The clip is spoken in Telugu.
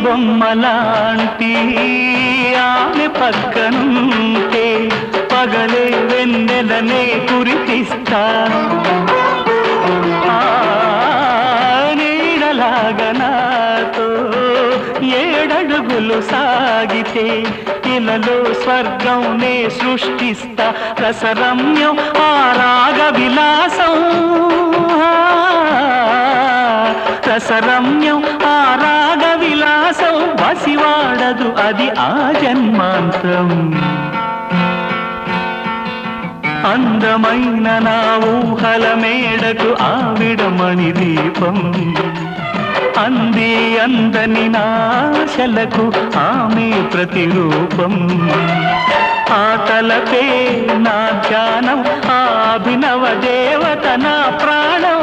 బొమ్మలాంటి ఆమె పక్కనుంటే పగలే వెన్నెలనే కురిపిస్తా నీడలాగా నాతో ఏడడుగులు సాగితే ఇలలో స్వర్గంనే సృష్టిస్తా రసరమ్యం ఆ రాగ విలాసం రసరమ్యం ఆ రాగ విలాసం వసివాడదు అది ఆ జన్మాంతం అందమైన నా ఊహల మేడకు ఆవిడమణి దీపం అంది అందని నాశలకు ఆమె ప్రతిరూపం ఆ తలపే నా ధ్యానం ఆ అభినవ దేవత నా ప్రాణం